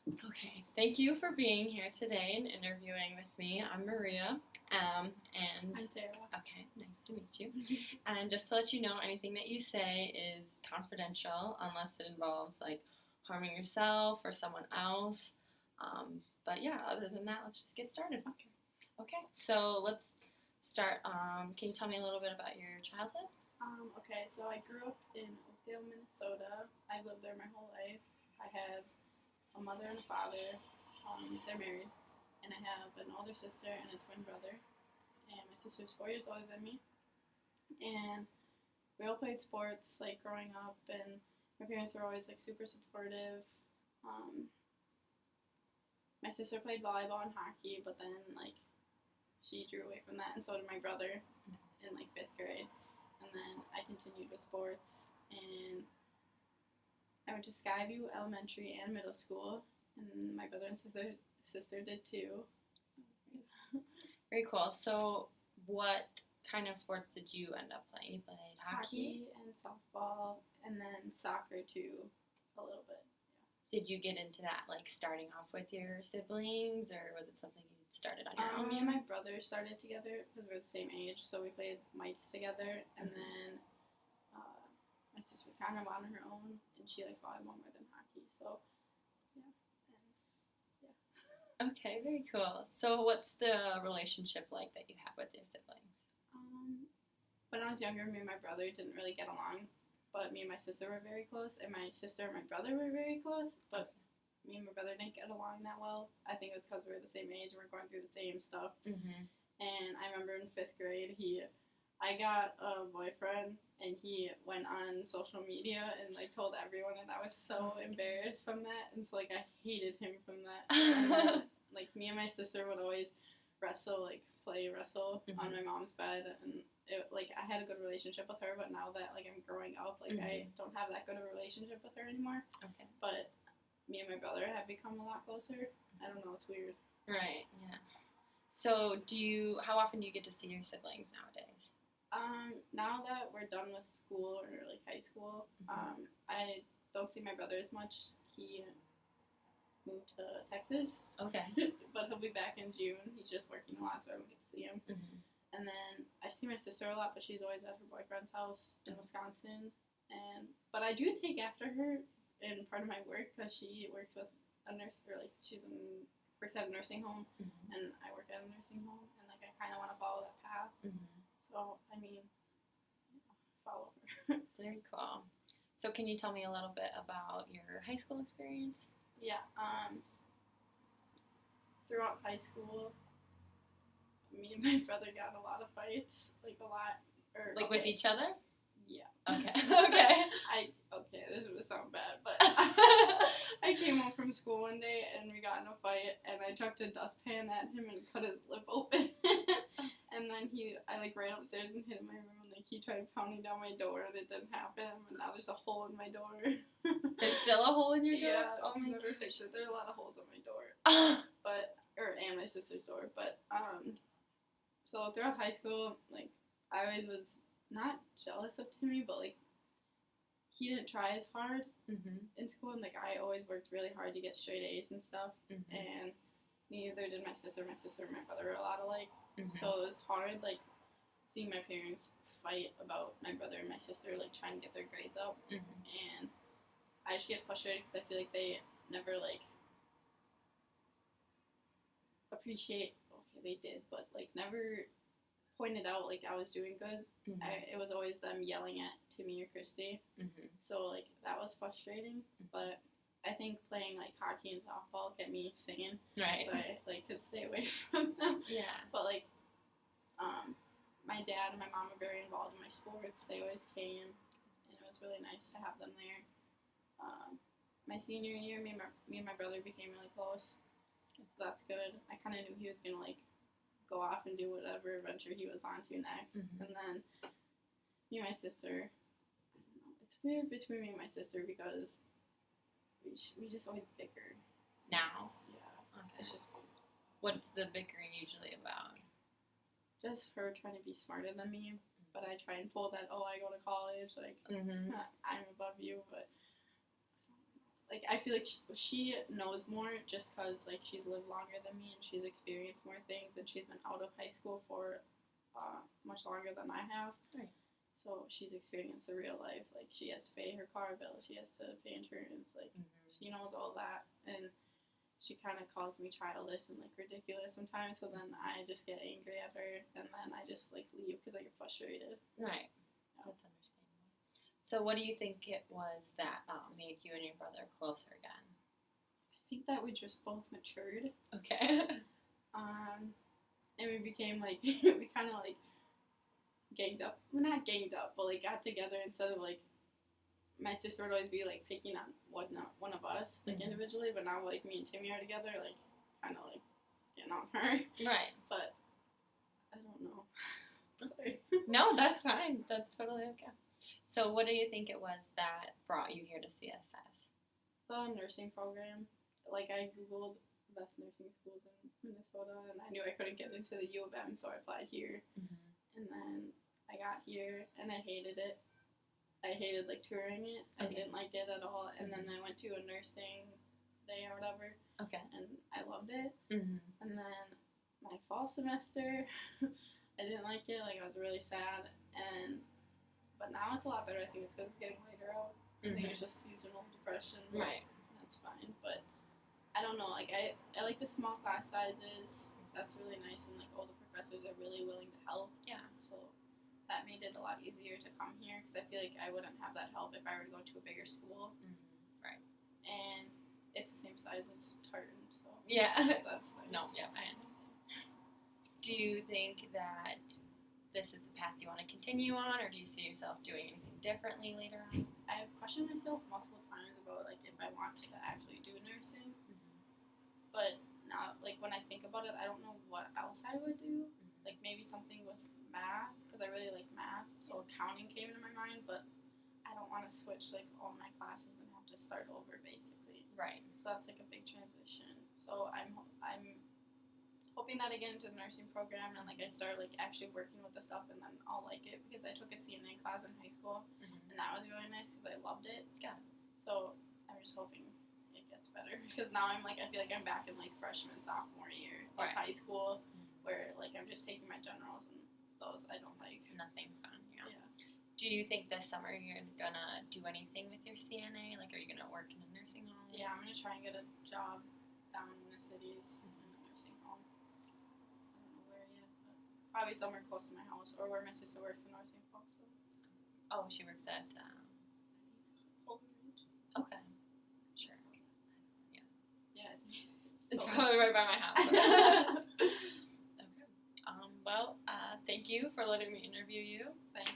Okay, thank you for being here today and interviewing with me. I'm Maria, and I'm Sarah. okay, nice to meet you. And just to let you know, anything that you say is confidential unless it involves like harming yourself or someone else. But yeah, other than that, let's just get started. Okay. Okay, so let's start. Can you tell me a little bit about your childhood? Okay, so I grew up in Oakdale, Minnesota. I've lived there my whole life. I have a mother and a father. They're married. And I have an older sister and a twin brother. And my sister's 4 years older than me. And we all played sports, like, growing up. And my parents were always, like, super supportive. Um, my sister played volleyball and hockey, but then, like, she drew away from that. And so did my brother in, like, 5th grade. And then I continued with sports, and I went to Skyview Elementary and Middle School, and my brother and sister did too. Very cool. So, what kind of sports did you end up playing? You played hockey? And softball, and then soccer too, a little bit. Did you get into that like starting off with your siblings, or was it something you started on your own? Me and my brother started together because we're the same age, so we played mites together, and then my sister was kind of on her own, and she liked volleyball more than hockey, so yeah. Okay, very cool. So, what's the relationship like that you have with your siblings? When I was younger, me and my brother didn't really get along, but me and my sister were very close, and my sister and my brother were very close, but me and my brother didn't get along that well. I think it's because we were the same age and we're going through the same stuff. Mm-hmm. And I remember in 5th grade, I got a boyfriend, and he went on social media and like told everyone, and I was so embarrassed from that, and so like I hated him from that. And then, like, me and my sister would always play wrestle on my mom's bed, and like I had a good relationship with her, but now that like I'm growing up, like I don't have that good of a relationship with her anymore. Okay. But me and my brother have become a lot closer. I don't know, it's weird. Right, yeah. So how often do you get to see your siblings nowadays? Now that we're done with school or like high school, I don't see my brother as much. He moved to Texas. Okay. But he'll be back in June. He's just working a lot, so I don't get to see him. And then I see my sister a lot, but she's always at her boyfriend's house in Wisconsin. But I do take after her in part of my work because she works with a nurse, or like works at a nursing home, and I work at a nursing home, and like I kind of want to follow that path. So I mean, follow her. Very cool. So can you tell me a little bit about your high school experience? Yeah. Throughout high school, me and my brother got a lot of fights, like a lot. With each other? Yeah. Okay. Okay. This would sound bad, but I came home from school one day and we got in a fight, and I chucked a dustpan at him and cut his lip open. And then I like ran upstairs and hid in my room, and like he tried pounding down my door, and it didn't happen. And now there's a hole in my door. There's still a hole in your door? Yeah. Oh my God. There's a lot of holes in my door. And my sister's door. But so throughout high school, like I always was not jealous of Timmy, but like he didn't try as hard in school, and like I always worked really hard to get straight A's and stuff, and neither did my sister. My sister and my brother were a lot alike, so it was hard like seeing my parents fight about my brother and my sister like trying to get their grades up, and I just get frustrated because I feel like they never like appreciate. Okay, they did, but like never pointed out like I was doing good. It was always them yelling at Timmy or Christy. So like that was frustrating. But I think playing like hockey and softball kept me singing. Right. So I like could stay away from them. Yeah. But like my dad and my mom were very involved in my sports. They always came, and it was really nice to have them there. My senior year, me and my brother became really close. So that's good. I kind of knew he was gonna like go off and do whatever adventure he was on to next. And then me and my sister, I don't know, it's weird between me and my sister because we just always bicker. Now? Yeah. Okay. It's just weird. What's the bickering usually about? Just her trying to be smarter than me, but I try and pull that, I go to college, like, I'm above you, but like I feel like she knows more just because like she's lived longer than me and she's experienced more things and she's been out of high school for much longer than I have. Right. So she's experienced the real life. Like she has to pay her car bill, she has to pay insurance. Like she knows all that, and she kind of calls me childish and like ridiculous sometimes. So then I just get angry at her, and then I just like leave because I get frustrated. Right. That's understandable. So what do you think it was that made you and your brother closer again? I think that we just both matured. Okay. And we became like we kind of like ganged up. Well, not ganged up, but like got together instead of like my sister would always be like picking on one of us like individually, but now like me and Timmy are together, like kind of like getting on her. Right. But I don't know. Sorry. No, that's fine. That's totally okay. So what do you think it was that brought you here to CSS? The nursing program. Like I googled best nursing schools in Minnesota, and I knew I couldn't get into the U of M, so I applied here. And then I got here, and I hated it. I hated like touring it. I didn't like it at all. And then I went to a nursing day or whatever. Okay. And I loved it. And then my fall semester, I didn't like it. Like I was really sad. But now it's a lot better. I think it's because it's getting later out. I think it's just seasonal depression. Right. That's fine. But I don't know. Like I like the small class sizes. That's really nice. And like all the professors are really willing to help. Yeah. So that made it a lot easier to come here because I feel like I wouldn't have that help if I were to go to a bigger school. Right. And it's the same size as Tartan, so yeah. That's nice. No, yeah, I understand. Do you think that this is the path you want to continue on, or do you see yourself doing anything differently later on? I have questioned myself multiple times about like if I want to actually do nursing, but now like when I think about it, I don't know what else I would do. Like maybe something with math because I really like math, so accounting came into my mind, but I don't want to switch like all my classes and have to start over basically. Right. So that's like a big transition. So I'm hoping that I get into the nursing program and like I start like actually working with the stuff and then I'll like it because I took a CNA class in high school and that was really nice because I loved it. Yeah. So I'm just hoping it gets better because now I feel like I'm back in like freshman sophomore year of high school where like I'm just taking my generals and those I don't like. Nothing fun. Yeah. Do you think this summer you're gonna do anything with your CNA? Like, are you gonna work in a nursing home? Yeah, I'm gonna try and get a job down in the cities in a nursing home. I don't know where yet, but probably somewhere close to my house or where my sister works in North St. Paul. So. Oh, she works at. Okay. Sure. Yeah. Yeah. It's probably right by my house. Okay. Well, thank you for letting me interview you. Thank